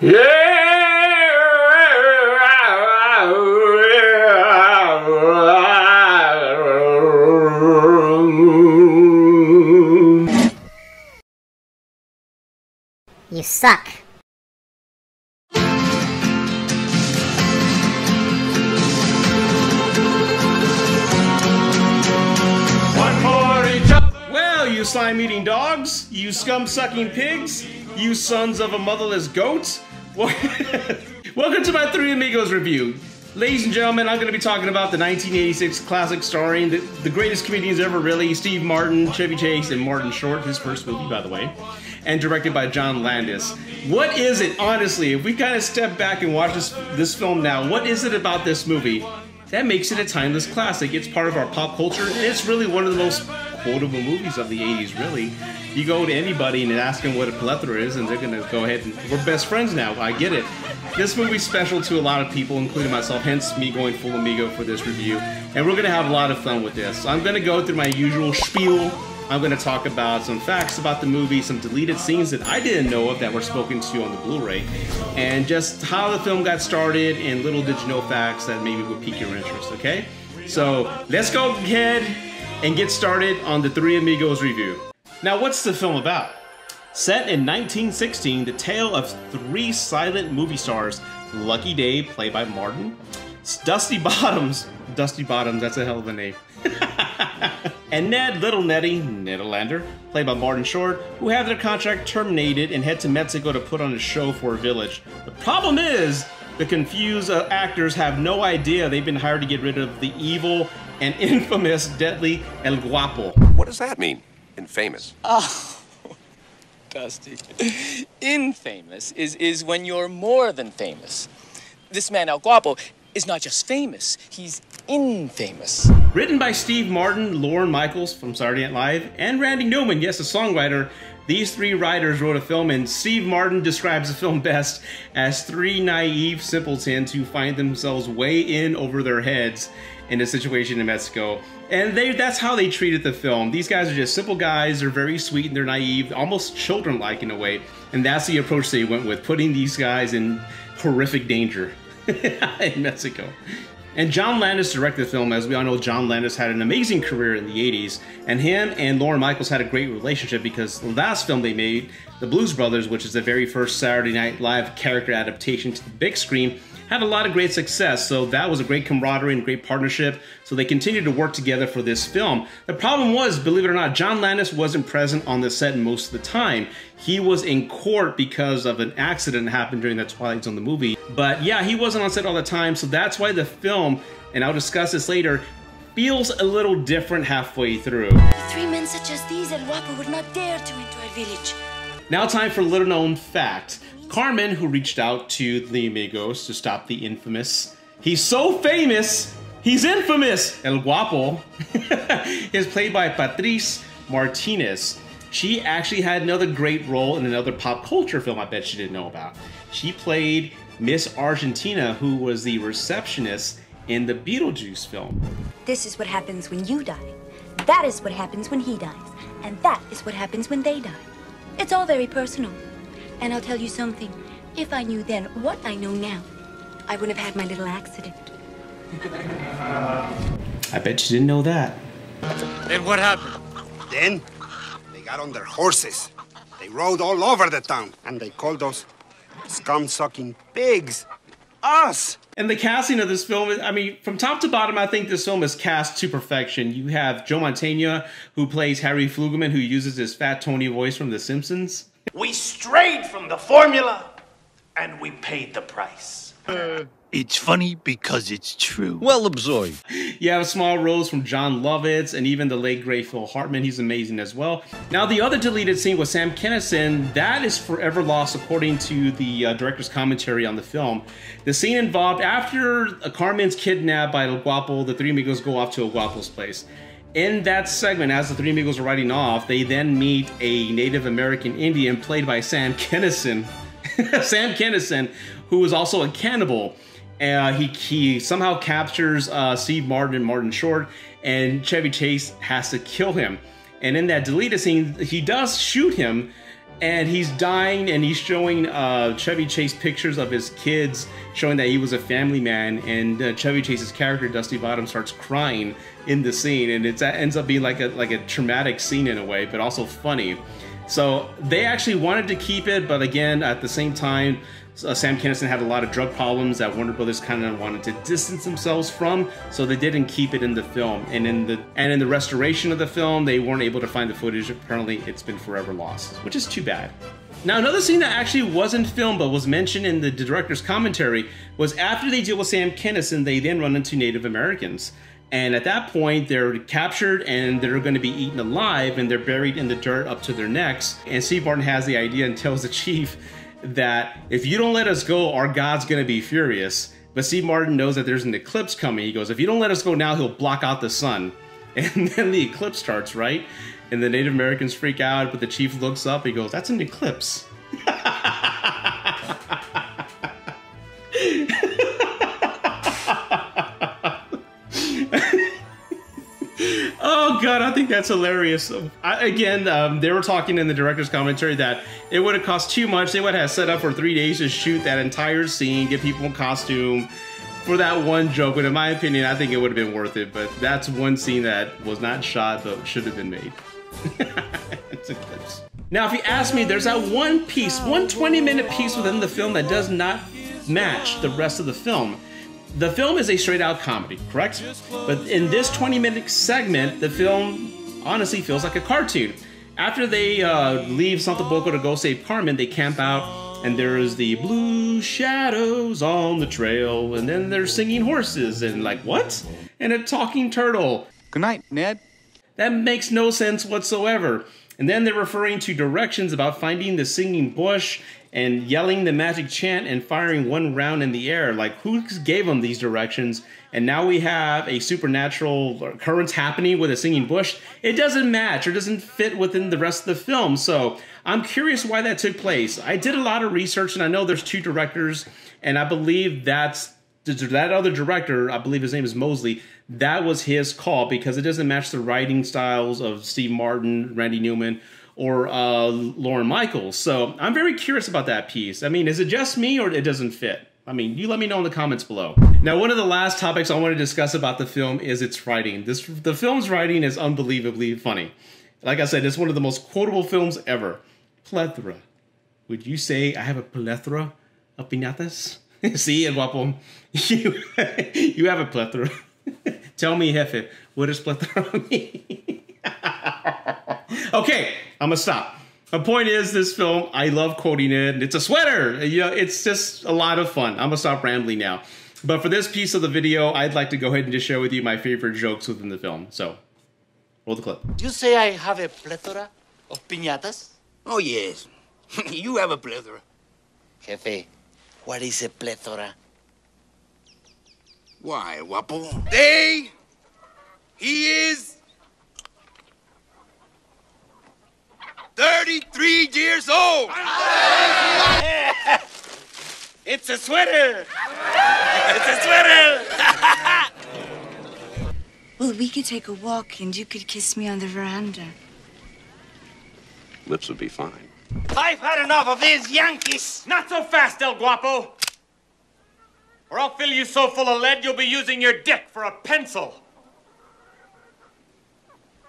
You suck. Well, you slime-eating dogs, you scum-sucking pigs, you sons of a motherless goat. Welcome to my Three Amigos review. Ladies and gentlemen, I'm going to be talking about the 1986 classic starring the greatest comedians ever, really, Steve Martin, Chevy Chase, and Martin Short, his first movie, by the way, and directed by John Landis. What is it, honestly, if we kind of step back and watch this film now, what is it about this movie that makes it a timeless classic? It's part of our pop culture, and it's really one of the most quotable movies of the 80s, really. You go to anybody and ask them what a plethora is, and they're going to go ahead and, we're best friends now, I get it. This movie's special to a lot of people, including myself, hence me going full amigo for this review. And we're going to have a lot of fun with this. I'm going to go through my usual spiel. I'm going to talk about some facts about the movie, some deleted scenes that I didn't know of that were spoken to on the Blu-ray, and just how the film got started, and little did you know facts that maybe would pique your interest, okay? So let's go ahead and get started on the Three Amigos review. Now, what's the film about? Set in 1916, the tale of three silent movie stars, Lucky Day, played by Martin, Dusty Bottoms, that's a hell of a name, and Ned Little Nettie, Nederlander, played by Martin Short, who have their contract terminated and head to Mexico to put on a show for a village. The problem is, the confused actors have no idea they've been hired to get rid of the evil and infamous deadly El Guapo. What does that mean? Infamous? Oh, Dusty. Infamous is when you're more than famous. This man, El Guapo, is not just famous, he's infamous. Written by Steve Martin, Lorne Michaels from Saturday Night Live, and Randy Newman, yes, a songwriter, these three writers wrote a film, and Steve Martin describes the film best as three naive simpletons who find themselves way in over their heads in a situation in Mexico. And that's how they treated the film. These guys are just simple guys, they're very sweet and they're naive, almost children-like in a way. And that's the approach they went with, putting these guys in horrific danger in Mexico. And John Landis directed the film. As we all know, John Landis had an amazing career in the 80s, and him and Lorne Michaels had a great relationship because the last film they made, The Blues Brothers, which is the very first Saturday Night Live character adaptation to the big screen, had a lot of great success. So that was a great camaraderie and great partnership. So they continued to work together for this film. The problem was, believe it or not, John Landis wasn't present on the set most of the time. He was in court because of an accident that happened during the Twilight Zone, the movie. But yeah, he wasn't on set all the time. So that's why the film, and I'll discuss this later, feels a little different halfway through. Three men such as these, El Guapo would not dare to enter our village. Now time for a little known fact. Carmen, who reached out to the Amigos to stop the infamous, he's so famous, he's infamous, El Guapo, is played by Patrice Martinez. She actually had another great role in another pop culture film I bet you didn't know about. She played Miss Argentina, who was the receptionist in the Beetlejuice film. This is what happens when you die. That is what happens when he dies. And that is what happens when they die. It's all very personal. And I'll tell you something. If I knew then what I know now, I wouldn't have had my little accident. I bet you didn't know that. Then what happened? Then they got on their horses. They rode all over the town, and they called us scum-sucking pigs. Us! And the casting of this film, I mean, from top to bottom, I think this film is cast to perfection. You have Joe Mantegna, who plays Harry Flugelman, who uses his fat Tony voice from The Simpsons. We strayed from the formula, and we paid the price. It's funny because it's true. Well absorbed. You have small roles from John Lovitz and even the late great Phil Hartman. He's amazing as well. Now, the other deleted scene with Sam Kinison, that is forever lost according to the director's commentary on the film. The scene involved after Carmen's kidnapped by El Guapo, the three amigos go off to El Guapo's place. In that segment, as the three amigos are riding off, they then meet a Native American Indian played by Sam Kinison. Sam Kinison, who was also a cannibal. He somehow captures Steve Martin and Martin Short, and Chevy Chase has to kill him. And in that deleted scene, he does shoot him and he's dying, and he's showing Chevy Chase pictures of his kids, showing that he was a family man, and Chevy Chase's character, Dusty Bottom, starts crying in the scene, and it ends up being like a traumatic scene in a way, but also funny. So they actually wanted to keep it, but again, at the same time, Sam Kinison had a lot of drug problems that Warner Brothers kind of wanted to distance themselves from, so they didn't keep it in the film. And in the restoration of the film, they weren't able to find the footage. Apparently, it's been forever lost, which is too bad. Now, another scene that actually wasn't filmed but was mentioned in the director's commentary was after they deal with Sam Kinison, they then run into Native Americans. And at that point, they're captured and they're going to be eaten alive, and they're buried in the dirt up to their necks. And Steve Martin has the idea and tells the chief that if you don't let us go, our God's going to be furious. But Steve Martin knows that there's an eclipse coming. He goes, if you don't let us go now, he'll block out the sun. And then the eclipse starts, right? And the Native Americans freak out, but the chief looks up, he goes, that's an eclipse. Oh God, I think that's hilarious. Again, they were talking in the director's commentary that it would have cost too much. They would have set up for 3 days to shoot that entire scene, get people in costume for that one joke. But in my opinion, I think it would have been worth it. But that's one scene that was not shot, but should have been made. It's a clips. Now, if you ask me, there's that one piece, one 20-minute piece within the film that does not match the rest of the film. The film is a straight-out comedy, correct? But in this 20-minute segment, the film honestly feels like a cartoon. After they leave Santo Boco to go save Carmen, they camp out, and there's the blue shadows on the trail, and then they're singing horses, and like, what? And a talking turtle. Good night, Ned. That makes no sense whatsoever. And then they're referring to directions about finding the singing bush and yelling the magic chant and firing one round in the air. Like, who gave them these directions? And now we have a supernatural occurrence happening with a singing bush. It doesn't match or doesn't fit within the rest of the film. So I'm curious why that took place. I did a lot of research, and I know there's 2 directors, and I believe that other director, I believe his name is Mosley, that was his call because it doesn't match the writing styles of Steve Martin, Randy Newman, or Lorne Michaels. So I'm very curious about that piece. I mean, is it just me or it doesn't fit? I mean, you let me know in the comments below. Now, one of the last topics I want to discuss about the film is its writing. The film's writing is unbelievably funny. Like I said, it's one of the most quotable films ever. Plethora. Would you say I have a plethora of piñatas? See, El Guapo, you have a plethora. Tell me, Jefe, what does plethora mean? Okay, I'm gonna stop. The point is, this film, I love quoting it. It's a sweater. You know, it's just a lot of fun. I'm gonna stop rambling now. But for this piece of the video, I'd like to go ahead and just share with you my favorite jokes within the film. So, roll the clip. You say I have a plethora of piñatas? Oh, yes. You have a plethora. Jefe, what is a plethora? Why, Guapo? He is 33 years old. It's a sweater! It's a sweater! Well, we could take a walk and you could kiss me on the veranda. Lips would be fine. I've had enough of these Yankees! Not so fast, El Guapo! Or I'll fill you so full of lead you'll be using your dick for a pencil.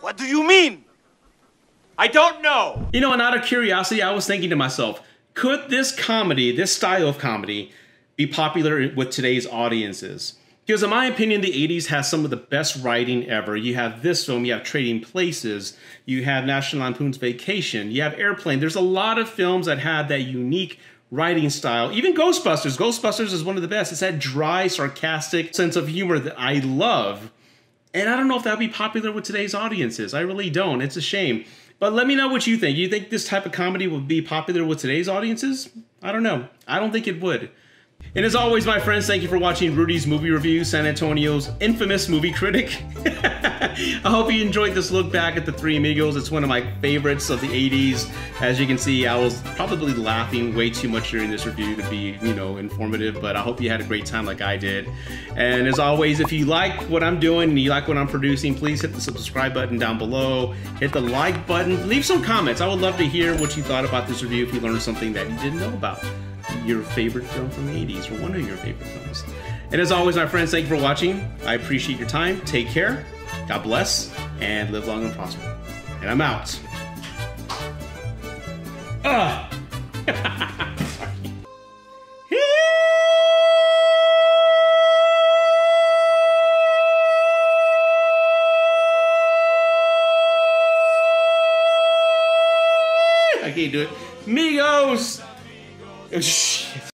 What do you mean? I don't know. You know, and out of curiosity, I was thinking to myself, could this comedy, this style of comedy, be popular with today's audiences? Because in my opinion, the 80s has some of the best writing ever. You have this film, you have Trading Places, you have National Lampoon's Vacation, you have Airplane. There's a lot of films that have that unique writing style. Even Ghostbusters. Ghostbusters is one of the best. It's that dry, sarcastic sense of humor that I love. And I don't know if that would be popular with today's audiences. I really don't. It's a shame. But let me know what you think. You think this type of comedy would be popular with today's audiences? I don't know. I don't think it would. And as always, my friends, thank you for watching Rudy's Movie Review, San Antonio's infamous movie critic. I hope you enjoyed this look back at the Three Amigos. It's one of my favorites of the 80s. As you can see, I was probably laughing way too much during this review to be, you know, informative, but I hope you had a great time like I did. And as always, if you like what I'm doing and you like what I'm producing, please hit the subscribe button down below. Hit the like button. Leave some comments. I would love to hear what you thought about this review if you learned something that you didn't know about. Your favorite film from the 80s, or one of your favorite films. And as always, my friends, thank you for watching. I appreciate your time. Take care. God bless, and live long and prosper. And I'm out. I can't do it. Amigos! Oh, shit.